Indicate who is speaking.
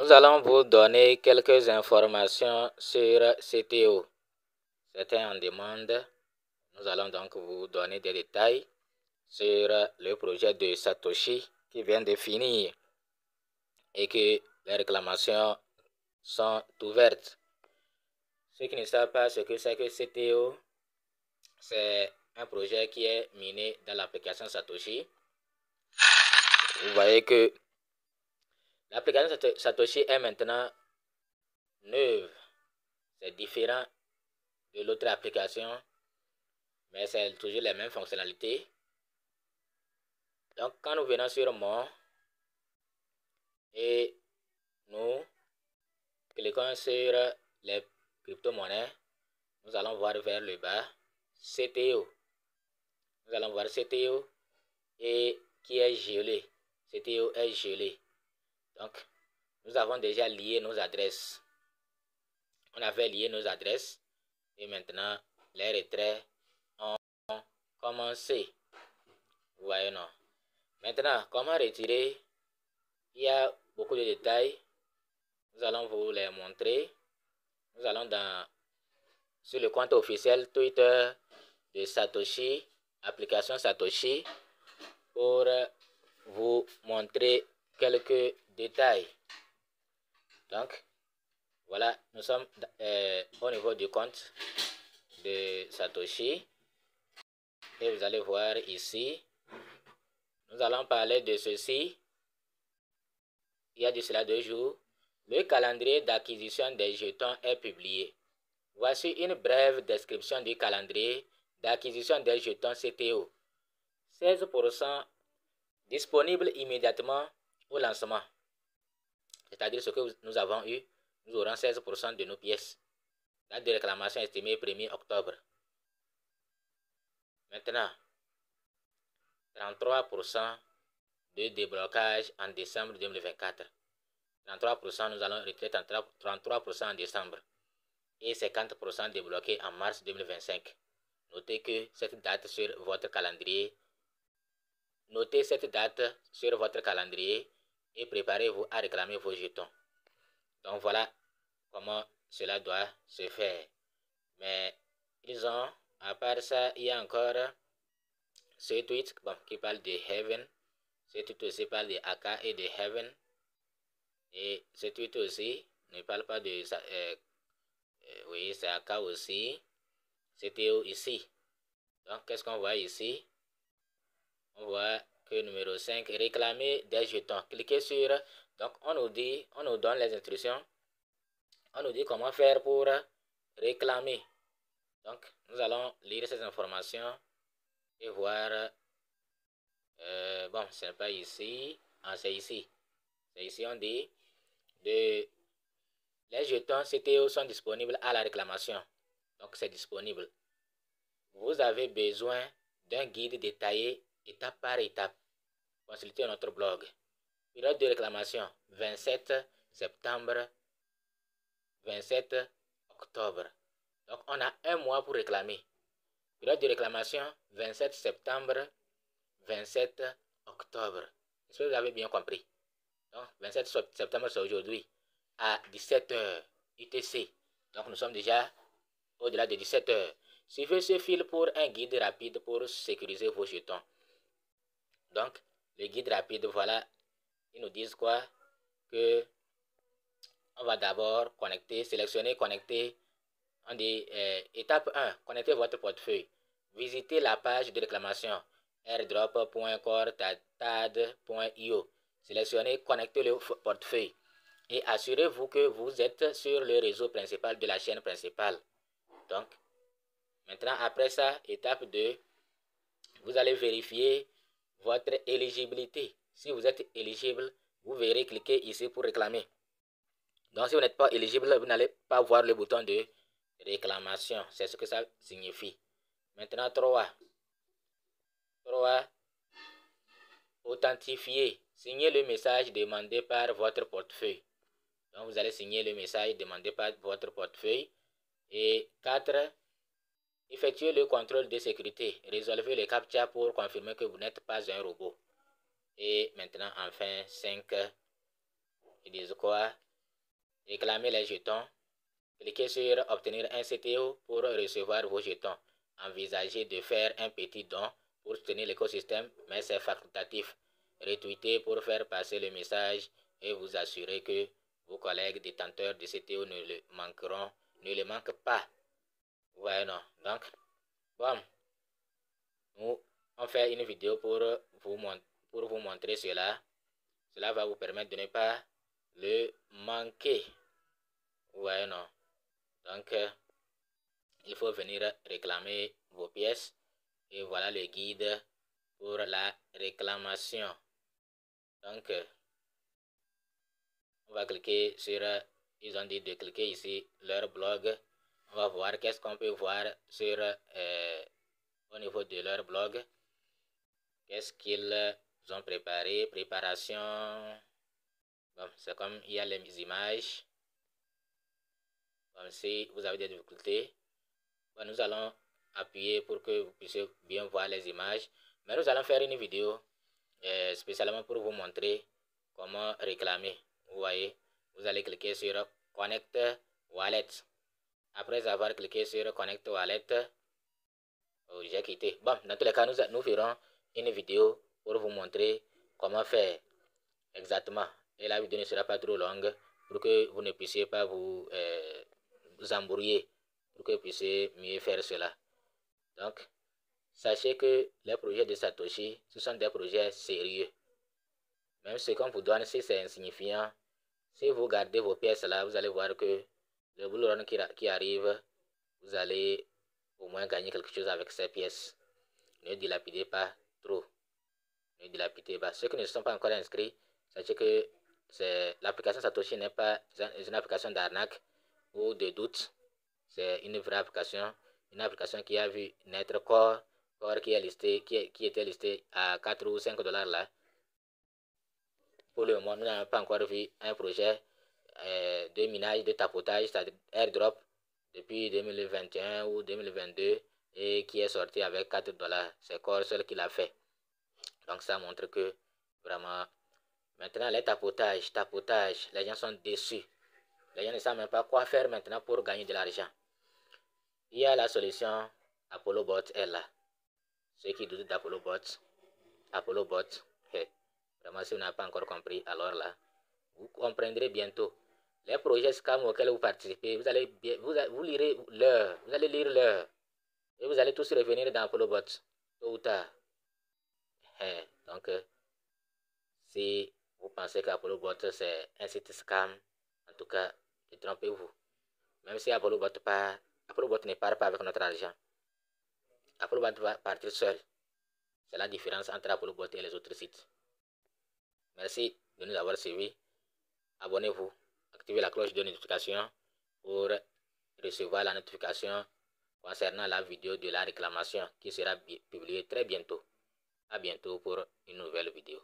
Speaker 1: Nous allons vous donner quelques informations sur CTO. Certains en demandent. Nous allons donc vous donner des détails sur le projet de Satoshi qui vient de finir et que les réclamations sont ouvertes. Ceux qui ne savent pas ce que c'est que CTO, c'est un projet qui est miné dans l'application Satoshi. Vous voyez que l'application Satoshi est maintenant neuve. C'est différent de l'autre application, mais c'est toujours les mêmes fonctionnalités. Donc, quand nous venons sur More et nous cliquons sur les crypto-monnaies, nous allons voir vers le bas CTO. Nous allons voir CTO et qui est gelé. CTO est gelé. Donc, nous avons déjà lié nos adresses. On avait lié nos adresses et maintenant les retraits ont commencé. Vous voyez, non? Maintenant, comment retirer? Il y a beaucoup de détails. Nous allons vous les montrer. Nous allons sur le compte officiel Twitter de Satoshi, application Satoshi, pour vous montrer quelques détails. Donc, voilà, nous sommes au niveau du compte de Satoshi. Et vous allez voir ici, nous allons parler de ceci. Il y a de cela 2 jours. Le calendrier d'acquisition des jetons est publié. Voici une brève description du calendrier d'acquisition des jetons CTO. 16% disponible immédiatement au lancement. C'est-à-dire ce que nous avons eu, nous aurons 16% de nos pièces. Date de réclamation estimée 1er octobre. Maintenant, 33% de déblocage en décembre 2024. 33%, nous allons retirer 33% en décembre. Et 50% débloqués en mars 2025. Notez que cette date sur votre calendrier. Notez cette date sur votre calendrier et préparez-vous à réclamer vos jetons. Donc voilà comment cela doit se faire. Mais ils ont, à part ça, il y a encore ce tweet qui parle de Heaven. Ce tweet aussi parle de AK et de Heaven. Et ce tweet aussi ne parle pas de ça. Oui, c'est AK aussi. CTO ici. Donc, qu'est-ce qu'on voit ici? On voit que numéro 5, réclamer des jetons. Cliquez sur, donc on nous donne les instructions. On nous dit comment faire pour réclamer. Donc, nous allons lire ces informations et voir. Bon, ce n'est pas ici. Ah, c'est ici. C'est ici, on dit les jetons CTO sont disponibles à la réclamation. Donc, c'est disponible. Vous avez besoin d'un guide détaillé étape par étape. Consultez notre blog. Période de réclamation 27 septembre, 27 octobre. Donc, on a un mois pour réclamer. Période de réclamation 27 septembre, 27 octobre. Est-ce que vous avez bien compris? Donc, 27 septembre, c'est aujourd'hui, à 17h UTC. Donc, nous sommes déjà au-delà de 17h. Suivez ce fil pour un guide rapide pour sécuriser vos jetons. Donc, le guide rapide, voilà, ils nous disent quoi? Que on va d'abord connecter, sélectionner, connecter. On dit étape 1, connectez votre portefeuille. Visitez la page de réclamation airdrop.core.tad.io. Sélectionnez, connectez le portefeuille et assurez-vous que vous êtes sur le réseau principal de la chaîne principale. Donc, maintenant, après ça, étape 2, vous allez vérifier votre éligibilité. Si vous êtes éligible, vous verrez cliquer ici pour réclamer. Donc, si vous n'êtes pas éligible, vous n'allez pas voir le bouton de réclamation. C'est ce que ça signifie. Maintenant, 3. Authentifier. Signez le message demandé par votre portefeuille. Donc, vous allez signer le message demandé par votre portefeuille. Et 4. Effectuez le contrôle de sécurité. Résolvez le CAPTCHA pour confirmer que vous n'êtes pas un robot. Et maintenant, enfin, 5. Ils disent quoi? réclamer les jetons. Cliquez sur obtenir un CTO pour recevoir vos jetons. Envisagez de faire un petit don pour soutenir l'écosystème, mais c'est facultatif. Retweetez pour faire passer le message et vous assurer que vos collègues détenteurs de CTO ne le manquent pas. Ouais, non. Donc, bon, nous, on fait une vidéo pour vous montrer cela. Cela va vous permettre de ne pas le manquer. Ouais, non. Donc, il faut venir réclamer vos pièces. Et voilà le guide pour la réclamation. Donc, on va cliquer sur, ils ont dit de cliquer ici, leur blog. On va voir qu'est-ce qu'on peut voir sur, au niveau de leur blog. Qu'est-ce qu'ils ont préparé, préparation. Bon, c'est comme il y a les images. Bon, si vous avez des difficultés, bon, nous allons appuyer pour que vous puissiez bien voir les images. Mais nous allons faire une vidéo spécialement pour vous montrer comment réclamer. Vous voyez, vous allez cliquer sur Connect Wallet. Après avoir cliqué sur Connect Wallet, oh, j'ai quitté. Bon, dans tous les cas, nous ferons une vidéo pour vous montrer comment faire exactement. Et la vidéo ne sera pas trop longue pour que vous ne puissiez pas vous embrouiller, pour que vous puissiez mieux faire cela. Donc, sachez que les projets de Satoshi, ce sont des projets sérieux. Même ce qu'on vous donne, si c'est insignifiant, si vous gardez vos pièces là, vous allez voir que le bull run qui arrive, vous allez au moins gagner quelque chose avec ces pièces. Ne dilapidez pas trop. Ne dilapidez pas. Ceux qui ne sont pas encore inscrits, sachez que l'application Satoshi n'est pas une application d'arnaque ou de doute. C'est une vraie application. Une application qui a vu naître Core qui était listé à 4 ou 5 dollars là. Pour le moment, nous n'avons pas encore vu un projet de minage, de tapotage, c'est-à-dire airdrop, depuis 2021 ou 2022 et qui est sorti avec 4 dollars. C'est Core seul qui l'a fait. Donc ça montre que vraiment, maintenant les tapotages, les gens sont déçus. Les gens ne savent même pas quoi faire maintenant pour gagner de l'argent. Il y a la solution ApolloBot est là. Ceux qui doutent d'ApolloBot, vraiment si vous n'avez pas encore compris, alors là, vous comprendrez bientôt. Les projets scam auxquels vous participez, vous allez lire l'heure et vous allez tous revenir dans ApolloBot tôt ou tard. Donc, si vous pensez qu'ApolloBot c'est un site scam, en tout cas, détrompez-vous. Même si ApolloBot ne part pas avec notre argent. ApolloBot va partir seul. C'est la différence entre ApolloBot et les autres sites. Merci de nous avoir suivis. Abonnez-vous, activez la cloche de notification pour recevoir la notification concernant la vidéo de la réclamation qui sera publiée très bientôt. À bientôt pour une nouvelle vidéo.